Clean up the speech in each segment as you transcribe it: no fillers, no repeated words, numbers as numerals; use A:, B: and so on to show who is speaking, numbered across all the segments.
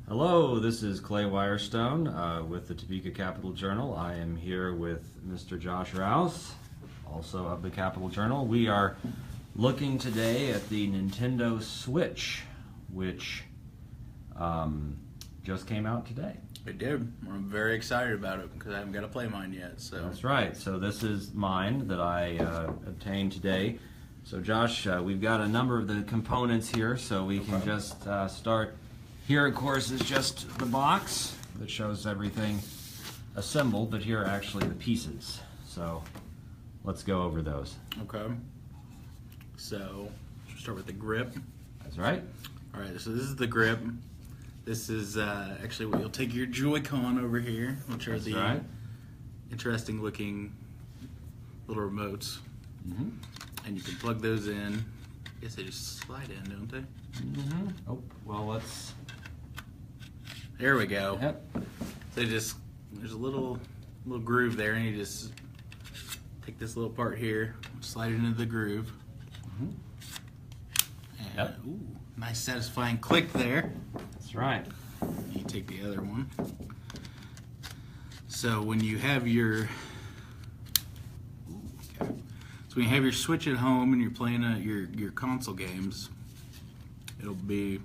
A: Hello, this is Clay Wirestone with the Topeka Capital Journal. I am here with Mr. Josh Rouse, also of the Capital Journal. We are looking today at the Nintendo Switch, which just came out today.
B: It did. I'm very excited about it because I haven't got to play mine yet. So
A: that's right. So this is mine that I obtained today. So Josh, we've got a number of the components here, so we can just start. Here, of course, is just the box that shows everything assembled, but here are actually the pieces. So let's go over those.
B: Okay. So we'll start with the grip.
A: That's right.
B: All right. So this is the grip. This is actually what you'll take your Joy-Con over here, which are the interesting looking little remotes.
A: Mm-hmm.
B: And you can plug those in. I guess they just slide in, don't they?
A: Mm-hmm. Oh, well, let's...
B: There we go.
A: Yep.
B: So there's a little groove there, and you just take this little part here, slide it into the groove.
A: Mm-hmm.
B: And
A: yep.
B: Ooh, nice satisfying click there.
A: That's right.
B: You take the other one. So when you have your when you have your Switch at home and you're playing your console games, it'll be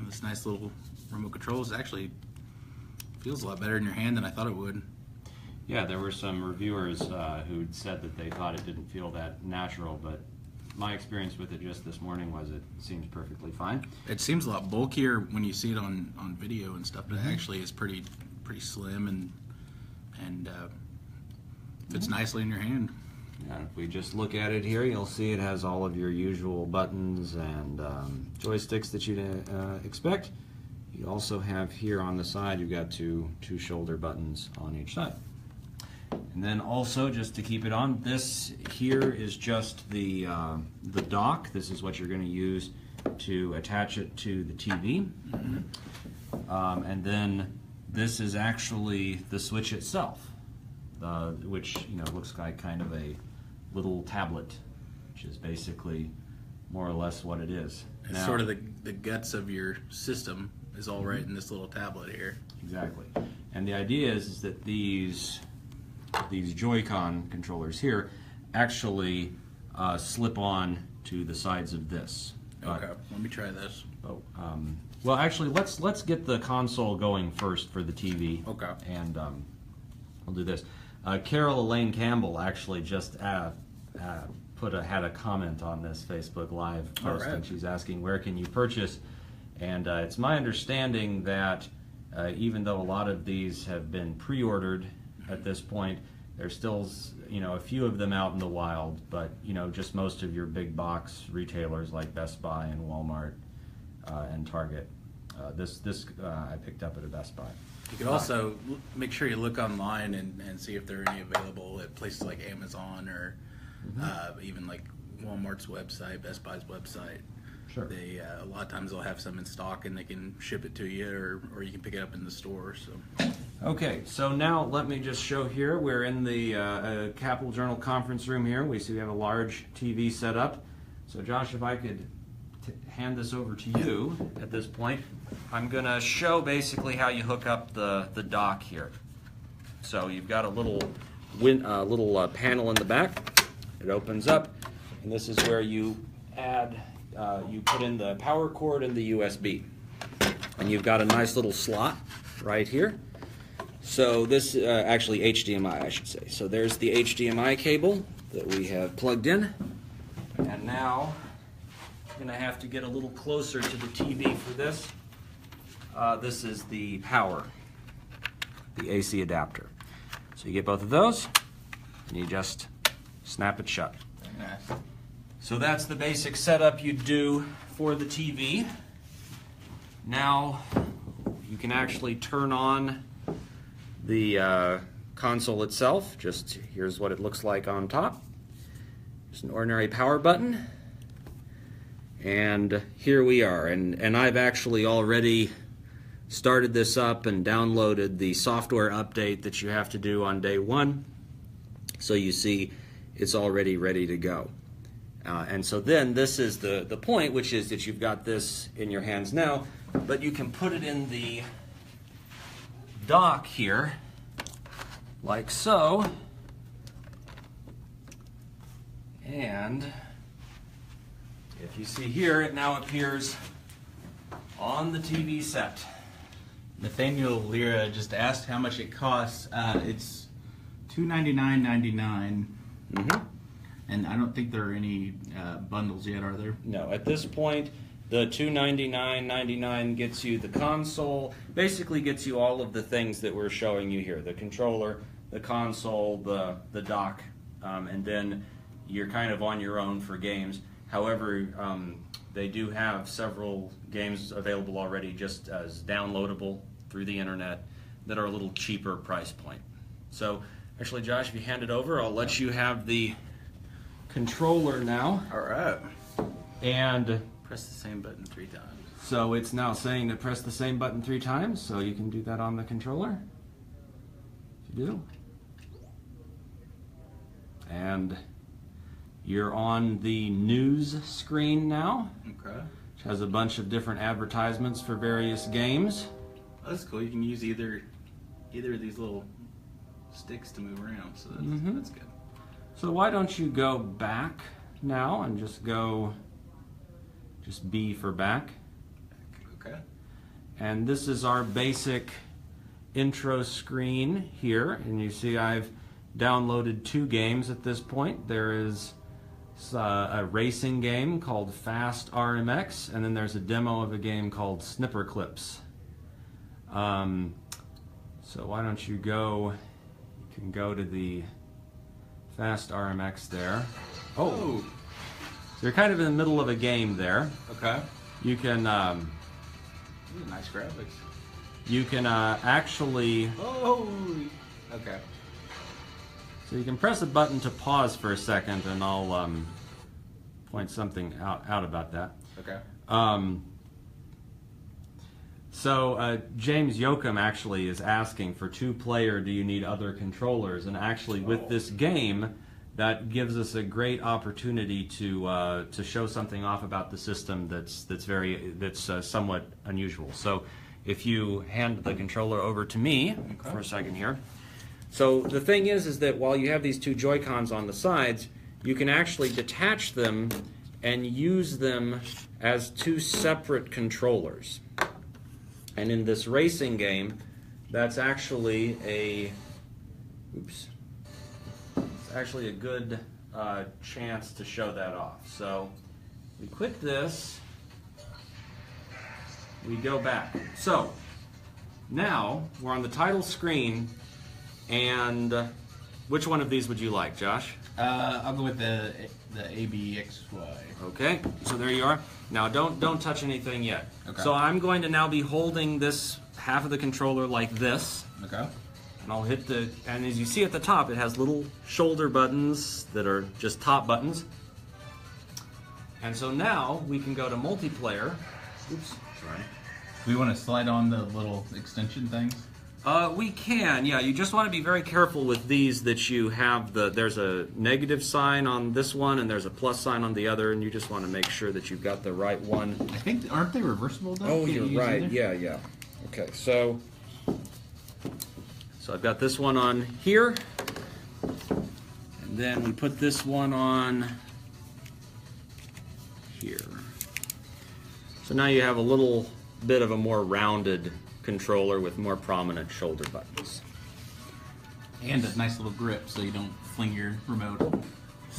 B: this nice little remote control. It actually feels a lot better in your hand than I thought it would.
A: Yeah, there were some reviewers who said that they thought it didn't feel that natural, but my experience with it just this morning was it seems perfectly fine.
B: It seems a lot bulkier when you see it on video and stuff, but it actually is pretty slim and fits nicely in your hand.
A: Yeah, if we just look at it here, you'll see it has all of your usual buttons and joysticks that you'd expect. You also have here on the side, you've got two shoulder buttons on each side. And then also, just to keep it on, this here is just the dock. This is what you're going to use to attach it to the TV. Mm-hmm. And then this is actually the Switch itself, which looks like kind of a little tablet, which is basically more or less what it is.
B: It's
A: now,
B: sort of the guts of your system is all right in this little tablet here.
A: Exactly. And the idea is that these Joy-Con controllers here actually slip on to the sides of this.
B: Okay, let me try this.
A: Oh, well, actually, let's get the console going first for the TV.
B: Okay.
A: And we'll do this. Carol Elaine Campbell actually just had a comment on this Facebook Live post, and she's asking where can you purchase. And it's my understanding that even though a lot of these have been pre-ordered at this point, there's still a few of them out in the wild, but just most of your big box retailers like Best Buy and Walmart and Target. This I picked up at a Best Buy.
B: You can also make sure you look online and see if there are any available at places like Amazon or even like Walmart's website, Best Buy's website.
A: Sure.
B: They a lot of times they'll have some in stock and they can ship it to you, or you can pick it up in the store. So.
A: Okay, so now let me just show here. We're in the Capital Journal conference room here. We see we have a large TV set up. So Josh, if I could hand this over to you at this point, I'm going to show basically how you hook up the dock here. So you've got a little panel in the back. It opens up, and this is where you you put in the power cord and the USB. And you've got a nice little slot right here. So this, actually HDMI I should say. So there's the HDMI cable that we have plugged in. And now I'm going to have to get a little closer to the TV for this. This is the power, the AC adapter. So you get both of those, and you just snap it shut.
B: Nice.
A: So that's the basic setup you do for the TV. Now you can actually turn on the console itself. Just here's what it looks like on top. Just an ordinary power button. And here we are. And I've actually already started this up and downloaded the software update that you have to do on day one. So you see it's already ready to go. And so then this is the point, which is that you've got this in your hands now, but you can put it in the dock here, like so. And if you see here, it now appears on the TV set.
B: Nathaniel Lira just asked how much it costs. It's $299.99.
A: Mm-hmm.
B: And I don't think there are any bundles yet, are there?
A: No, at this point, the $299.99 gets you the console, basically gets you all of the things that we're showing you here. The controller, the console, the dock, and then you're kind of on your own for games. However, they do have several games available already just as downloadable through the internet that are a little cheaper price point. So, actually, Josh, if you hand it over, I'll let you have the controller now.
B: All right.
A: And
B: Press the same button 3 times.
A: so it's now saying to press the same button 3 times, so you can do that on the controller. If you do. And you're on the news screen now,
B: Okay.
A: which has a bunch of different advertisements for various games.
B: Oh, that's cool. You can use either of these little sticks to move around, so that's good.
A: So why don't you go back now and just B for back.
B: Okay.
A: And this is our basic intro screen here, and you see I've downloaded 2 games at this point. There is a racing game called Fast RMX, and then there's a demo of a game called Snipper Clips. So why don't you go, you can go to the Fast RMX there.
B: Oh!
A: So you're kind of in the middle of a game there.
B: Okay.
A: You can
B: Ooh, nice graphics.
A: you can actually,
B: Oh! Okay.
A: so you can press a button to pause for a second, and I'll point something out about that.
B: Okay.
A: So James Yoakum actually is asking for 2-player, do you need other controllers? And actually with this game, that gives us a great opportunity to show something off about the system that's somewhat unusual. So if you hand the controller over to me for a second here. So the thing is that while you have these 2 Joy-Cons on the sides, you can actually detach them and use them as 2 separate controllers. And in this racing game, that's actually a good chance to show that off. So we click this, we go back. So now we're on the title screen, and which one of these would you like, Josh?
B: I'll go with the ABXY.
A: Okay, so there you are. Now don't touch anything yet.
B: Okay.
A: So I'm going to now be holding this half of the controller like this.
B: Okay.
A: And I'll hit and as you see at the top, it has little shoulder buttons that are just top buttons. And so now we can go to multiplayer. Oops, sorry.
B: We want to slide on the little extension things?
A: We can, yeah. You just want to be very careful with these that you have there's a negative sign on this one and there's a plus sign on the other, and you just want to make sure that you've got the right one.
B: I think, aren't they reversible though?
A: Oh,
B: Can't
A: you're
B: you use
A: right.
B: either?
A: Yeah. Okay, so I've got this one on here, and then we put this one on here. So now you have a little bit of a more rounded controller with more prominent shoulder buttons.
B: And a nice little grip so you don't fling your remote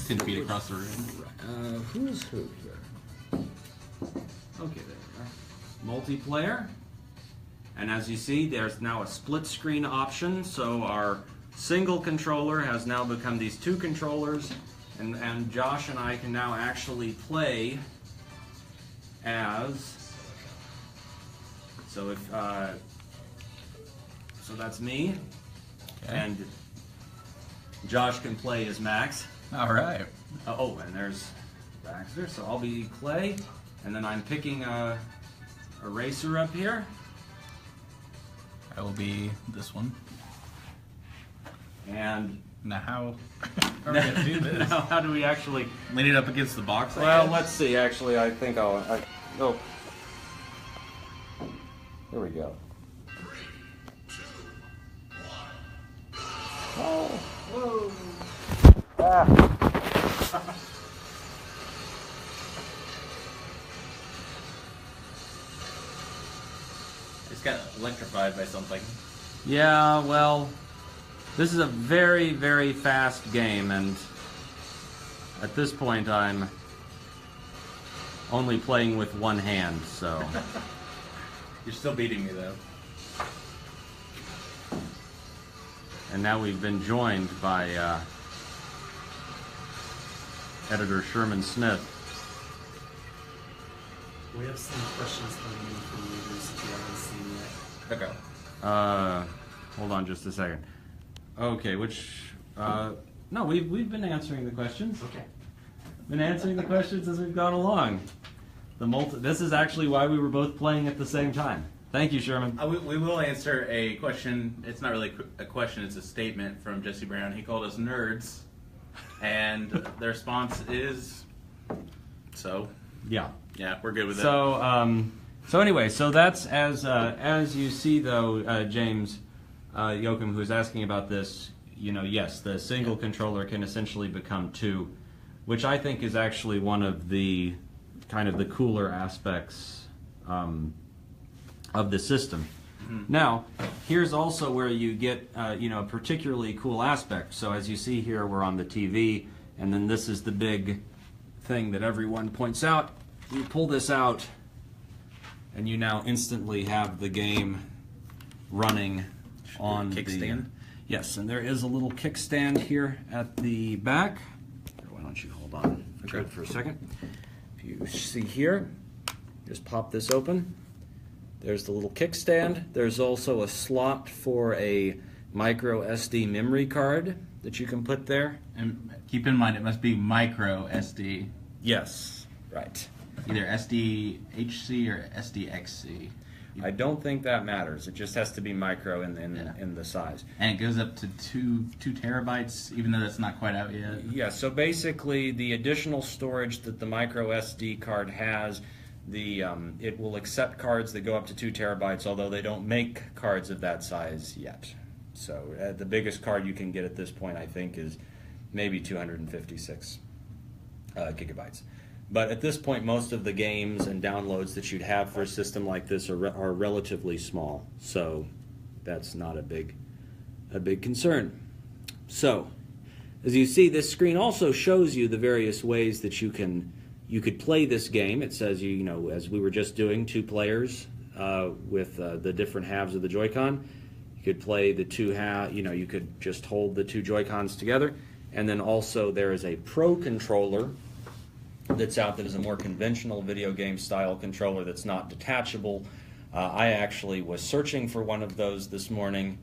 B: 10 feet across the room.
A: Who's who here? Okay, there we are. Multiplayer. And as you see, there's now a split screen option, so our single controller has now become these 2 controllers, and Josh and I can now actually play as, so if, so that's me,
B: Okay.
A: and Josh can play as Max.
B: All right.
A: Oh, and there's Baxter, so I'll be Clay, and then I'm picking a racer up here.
B: That will be this one.
A: And
B: Now how are we going to do this?
A: now how do we actually...
B: Lean it up against the box, I
A: Well,
B: guess?
A: let's see. Actually, I think oh, here we go.
B: Whoa! I just got electrified by something.
A: Yeah, well, this is a very, very fast game, and at this point I'm only playing with one hand, so...
B: You're still beating me, though.
A: And now we've been joined by editor Sherman Smith.
C: We have some questions coming in from readers if you haven't seen yet.
B: Okay.
A: Hold on just a second. Okay, no, we've been answering the questions.
C: Okay.
A: Been answering the questions as we've gone along. This is actually why we were both playing at the same time. Thank you, Sherman.
B: We will answer a question. It's not really a question, it's a statement from Jesse Brown. He called us nerds, and the response is, so.
A: Yeah.
B: Yeah, we're good with it.
A: So anyway, so that's as you see though, James Yoakum, who's asking about this, yes, the single controller can essentially become two, which I think is actually one of the kind of the cooler aspects of the system.
B: Mm-hmm.
A: Now, here's also where you get a particularly cool aspect. So as you see here, we're on the TV, and then this is the big thing that everyone points out. You pull this out, and you now instantly have the game running on the
B: kickstand.
A: Yes, and there is a little kickstand here at the back. Why don't you hold on for a second? If you see here, just pop this open. There's the little kickstand. There's also a slot for a micro SD memory card that you can put there.
B: And keep in mind, it must be micro SD.
A: Yes, right.
B: Either SDHC or SDXC.
A: I don't think that matters. It just has to be micro in the size.
B: And it goes up to two terabytes, even though that's not quite out yet.
A: Yeah, so basically the additional storage that the micro SD card has, it will accept cards that go up to 2 terabytes, although they don't make cards of that size yet. So the biggest card you can get at this point, I think, is maybe 256 gigabytes. But at this point, most of the games and downloads that you'd have for a system like this are relatively small, so that's not a big concern. So, as you see, this screen also shows you the various ways that you could play this game. It says as we were just doing, 2 players with the different halves of the Joy-Con. You could play the you could just hold the 2 Joy-Cons together, and then also there is a Pro controller that's out that is a more conventional video game style controller that's not detachable. I actually was searching for one of those this morning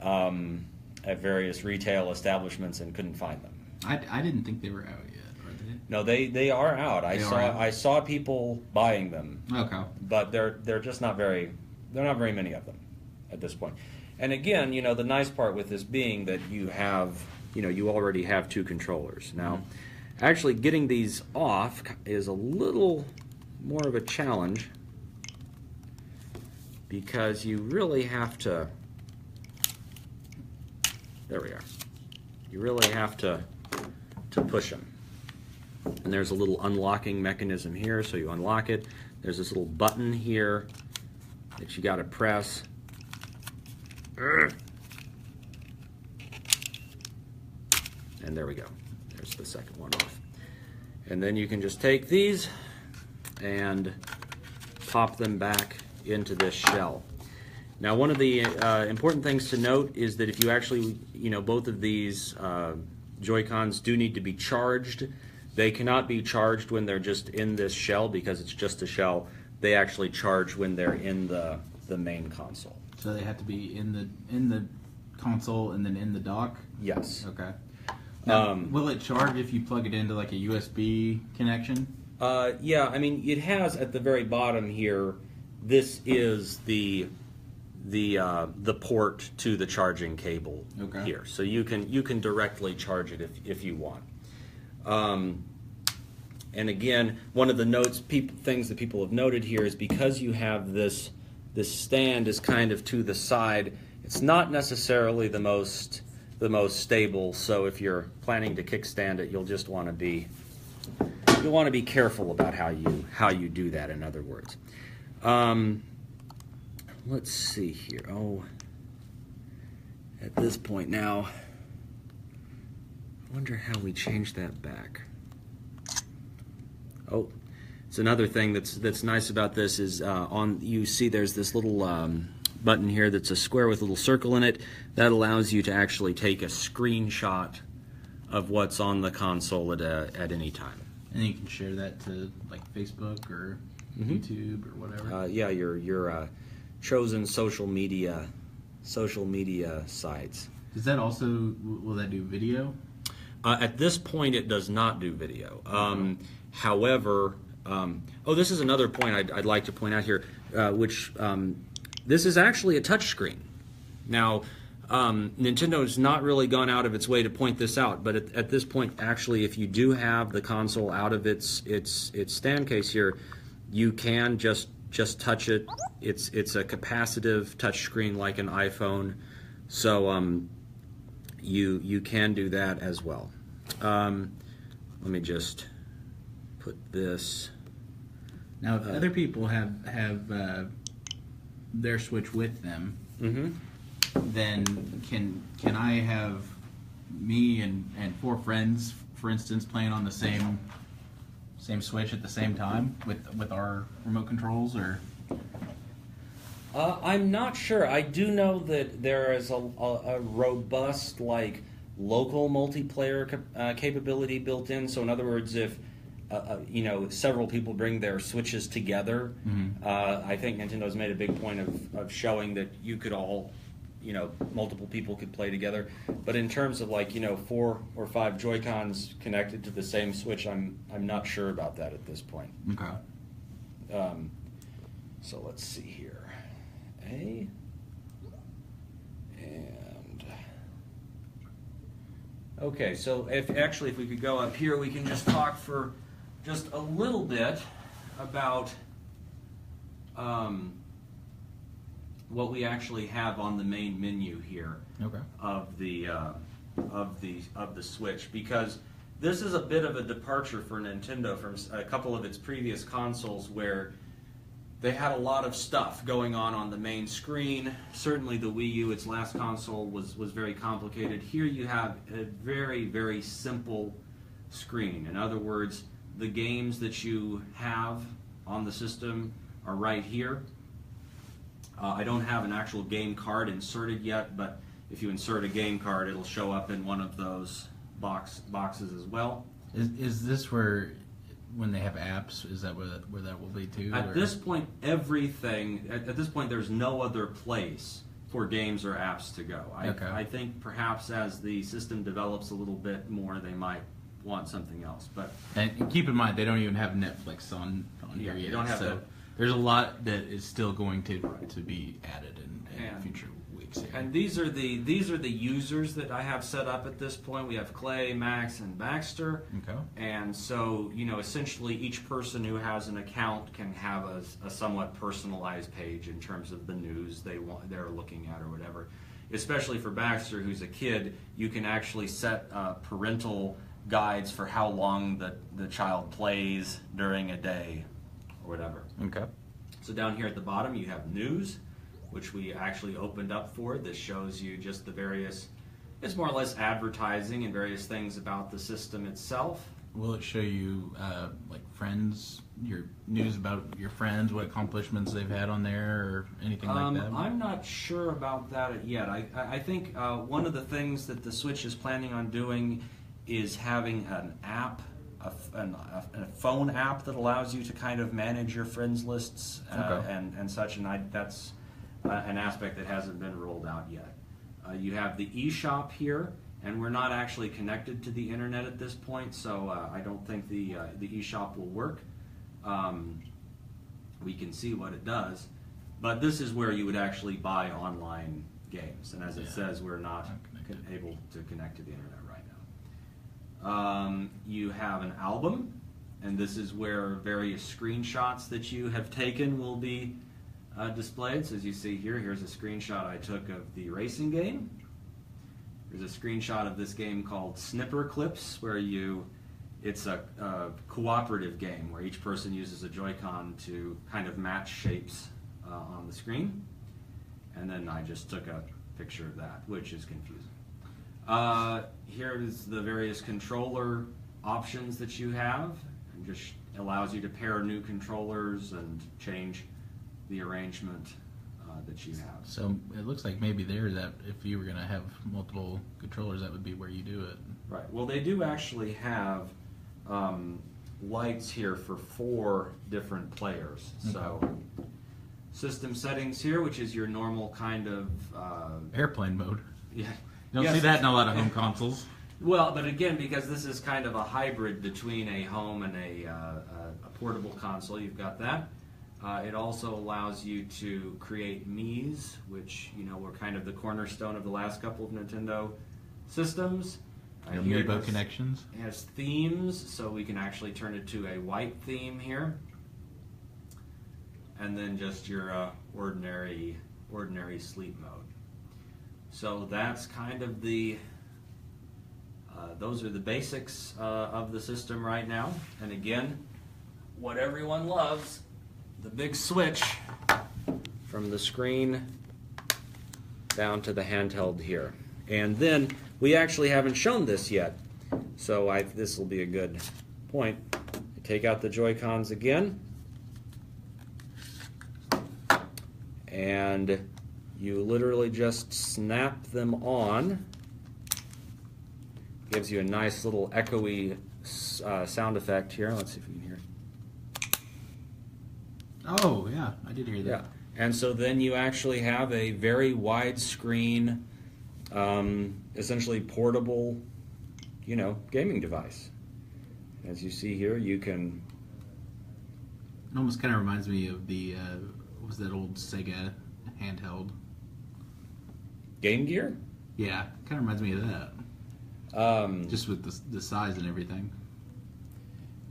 A: at various retail establishments and couldn't find them.
B: I didn't think they were out yet, are they?
A: No, they are out. I saw people buying them.
B: Okay.
A: But they're just not very many of them at this point. And again, the nice part with this being that you already have 2 controllers. Now, actually getting these off is a little more of a challenge because you really have to, there we are, you really have to push them. And there's a little unlocking mechanism here, so you unlock it. There's this little button here that you got to press. And there we go. There's the second one off. And then you can just take these and pop them back into this shell. Now, one of the important things to note is that if you actually, both of these Joy-Cons do need to be charged. They cannot be charged when they're just in this shell because it's just a shell. They actually charge when they're in the main console.
B: So they have to be in the console and then in the dock?
A: Yes.
B: Okay. Now, will it charge if you plug it into like a USB connection?
A: Yeah, I mean, it has at the very bottom here, this is the port to the charging cable here. So you can directly charge it if you want. And again, one of the things that people have noted here is because you have this stand is kind of to the side, it's not necessarily the most the most stable. So if you're planning to kickstand it, you'll just want to be careful about how you do that. In other words, let's see here. Oh, at this point now, I wonder how we change that back. Oh, it's another thing that's nice about this is you see there's this little button here that's a square with a little circle in it that allows you to actually take a screenshot of what's on the console at any time.
B: And you can share that to like Facebook or YouTube or whatever.
A: Yeah, your chosen social media sites.
B: Does that also, will that do video?
A: At this point, it does not do video. However, this is another point I'd like to point out here, which this is actually a touchscreen. Now, Nintendo has not really gone out of its way to point this out, but at this point, actually, if you do have the console out of its stand case here, you can just touch it. It's a capacitive touchscreen like an iPhone, so you can do that as well. Let me just put this.
B: Now, if other people have their Switch with them, then can I have me and 4 friends, for instance, playing on the same Switch at the same time with our remote controls, or?
A: I'm not sure. I do know that there is a robust local multiplayer capability built in. So in other words, if several people bring their Switches together, I think Nintendo's made a big point of showing that you could all, multiple people could play together. But in terms of 4 or 5 Joy-Cons connected to the same Switch, I'm not sure about that at this point.
B: Okay.
A: So let's see here. Okay, so if we could go up here, we can just talk for just a little bit about what we actually have on the main menu here of the Switch, because this is a bit of a departure for Nintendo from a couple of its previous consoles where they had a lot of stuff going on the main screen. Certainly the Wii U, its last console, was very complicated. Here you have a very, very simple screen. In other words, the games that you have on the system are right here. I don't have an actual game card inserted yet, but if you insert a game card, it'll show up in one of those boxes as well.
B: Is this where, when they have apps, is that where that will be too?
A: At this point, everything. At this point, there's no other place for games or apps to go. I think perhaps as the system develops a little bit more, they might want something else. But
B: and keep in mind, they don't even have Netflix on here yet.
A: You don't have that.
B: There's a lot that is still going to be added in future weeks here.
A: And these are the users that I have set up at this point. We have Clay, Max, and Baxter.
B: Okay.
A: And so, essentially each person who has an account can have a somewhat personalized page in terms of the news they're looking at or whatever. Especially for Baxter, who's a kid, you can actually set parental guides for how long the child plays during a day or whatever.
B: Okay.
A: So down here at the bottom you have news, which we actually opened up for. This shows you just the various, it's more or less advertising and various things about the system itself.
B: Will it show you friends, your news about your friends, what accomplishments they've had on there, or anything like that?
A: I'm not sure about that yet. I think one of the things that the Switch is planning on doing is having an app, a phone app that allows you to kind of manage your friends lists and such, and that's an aspect that hasn't been rolled out yet. You have the eShop here, and we're not actually connected to the internet at this point, so I don't think the eShop will work. We can see what it does, but this is where you would actually buy online games, and as it says, we're not able to connect to the internet right now. You have an album, and this is where various screenshots that you have taken will be displayed. So as you see here, here's a screenshot I took of the racing game. There's a screenshot of this game called Snipper Clips, where it's a cooperative game where each person uses a Joy-Con to kind of match shapes on the screen. And then I just took a picture of that, which is confusing. Here is the various controller options that you have. It just allows you to pair new controllers and change the arrangement that you have.
B: So it looks like maybe there that if you were going to have multiple controllers, that would be where you do it.
A: Right. Well, they do actually have lights here for 4 different players.
B: Okay.
A: So system settings here, which is your normal kind of
B: Airplane mode.
A: yeah.
B: You don't see that in a lot of home consoles.
A: Well, but again, because this is kind of a hybrid between a home and a portable console, you've got that. It also allows you to create Mii's, which were kind of the cornerstone of the last couple of Nintendo systems.
B: Your
A: Here
B: Amiibo connections.
A: it has themes, so we can actually turn it to a white theme here, and then just your ordinary sleep mode. So that's kind of those are the basics of the system right now. And again, what everyone loves, the big switch from the screen down to the handheld here. And then we actually haven't shown this yet, so this will be a good point. I take out the Joy-Cons again, and you literally just snap them on. Gives you a nice little echoey sound effect here. Let's see if we can hear it.
B: Oh, yeah, I did hear that.
A: Yeah. And so then you actually have a very wide screen, essentially portable, gaming device. As you see here, you can...
B: It almost kind of reminds me of the, what was that old Sega handheld?
A: Game Gear?
B: Yeah, kind of reminds me of that. Just with the size and everything.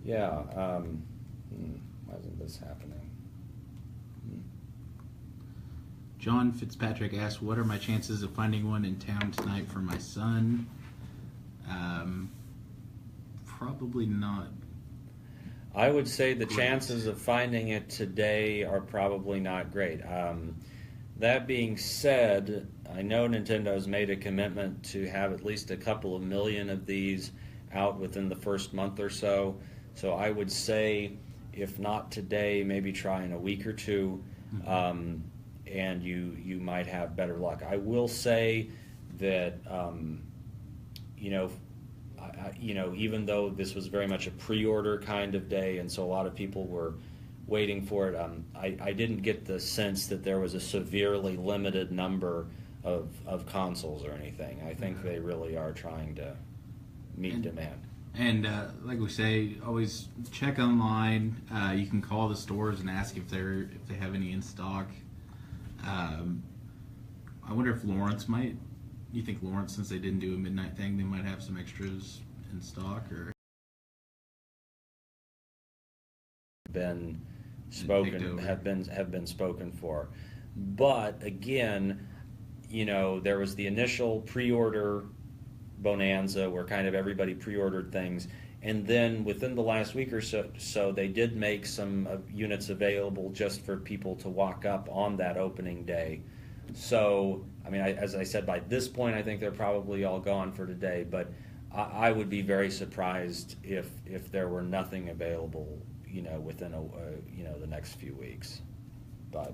A: Yeah. Why isn't this happening?
B: John Fitzpatrick asks, what are my chances of finding one in town tonight for my son? Probably not.
A: I would say the chances of finding it today are probably not great. That being said, I know Nintendo's made a commitment to have at least a couple of million of these out within the first month or so. So I would say, if not today, maybe try in a week or two, and you might have better luck. I will say that even though this was very much a pre-order kind of day, and so a lot of people were waiting for it, I didn't get the sense that there was a severely limited number of consoles or anything. I think they really are trying to meet demand.
B: And like we say, always check online. You can call the stores and ask if they have any in stock. I wonder if Lawrence might. You think Lawrence, since they didn't do a midnight thing, they might have some extras in stock, or
A: been spoken have been spoken for. But again, there was the initial pre-order bonanza where kind of everybody pre-ordered things, and then within the last week or so they did make some units available just for people to walk up on that opening day. So as I said, by this point I think they're probably all gone for today, but I would be very surprised if there were nothing available within the next few weeks. But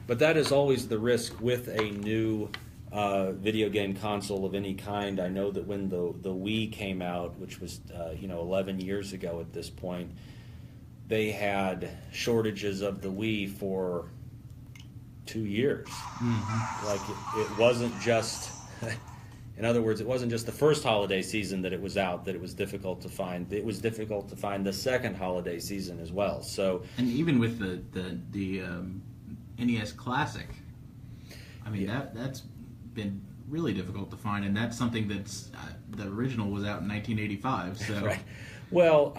A: that is always the risk with a new video game console of any kind. I know that when the Wii came out, which was 11 years ago at this point, they had shortages of the Wii for 2 years. Mm-hmm. Like it wasn't just in other words, it wasn't just the first holiday season that it was out that it was difficult to find. It was difficult to find the second holiday season as well. So,
B: and even with the NES Classic, that's been really difficult to find, and that's something that's the original was out in 1985. So,
A: right. Well,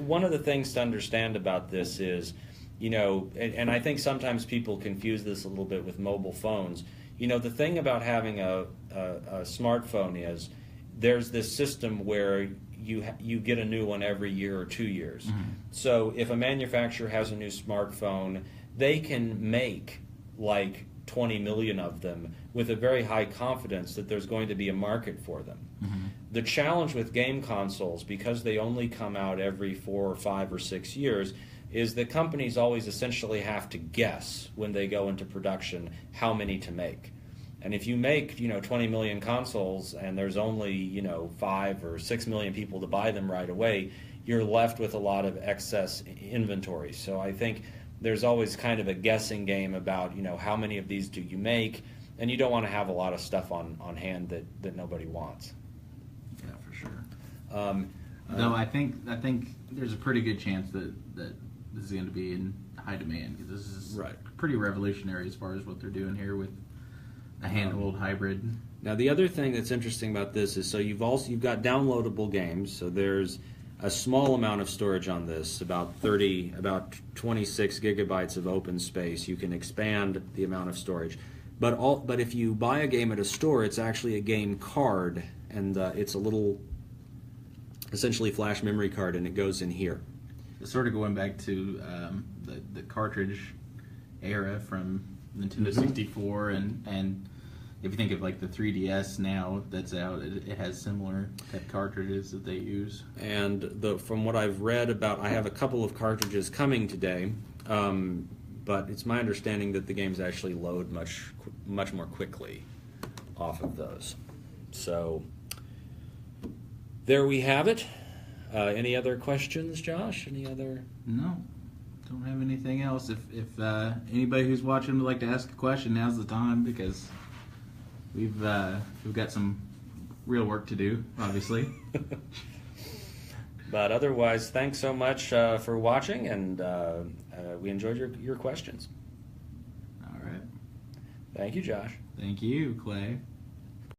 A: one of the things to understand about this is you know, and I think sometimes people confuse this a little bit with mobile phones. You know, the thing about having a smartphone is there's this system where you get a new one every year or 2 years.
B: Mm-hmm.
A: So if a manufacturer has a new smartphone, they can make like 20 million of them with a very high confidence that there's going to be a market for them.
B: Mm-hmm.
A: The challenge with game consoles, because they only come out every 4 or 5 or 6 years, is that companies always essentially have to guess when they go into production how many to make. And if you make, you know, 20 million consoles and there's only, you know, 5 or 6 million people to buy them right away, you're left with a lot of excess inventory. So I think there's always kind of a guessing game about, you know, how many of these do you make, and you don't want to have a lot of stuff on hand that nobody wants.
B: Yeah, for sure. Though I think there's a pretty good chance that this is going to be in high demand, because this is
A: Right.
B: pretty revolutionary as far as what they're doing here with a handheld hybrid.
A: Now the other thing that's interesting about this is, so you've got downloadable games. So there's a small amount of storage on this, about 26 gigabytes of open space. You can expand the amount of storage, but if you buy a game at a store, it's actually a game card, and it's a little, essentially flash memory card, and it goes in here.
B: It's sort of going back to the cartridge era from Nintendo 64, and if you think of like the 3DS now that's out, it has similar type cartridges that they use.
A: And from what I've read about, I have a couple of cartridges coming today, but it's my understanding that the games actually load much more quickly off of those. So there we have it. Any other questions, Josh? Any other?
B: No, don't have anything else. If anybody who's watching would like to ask a question, now's the time, because we've got some real work to do, obviously.
A: But otherwise, thanks so much for watching, and we enjoyed your questions.
B: All right.
A: Thank you, Josh.
B: Thank you, Clay.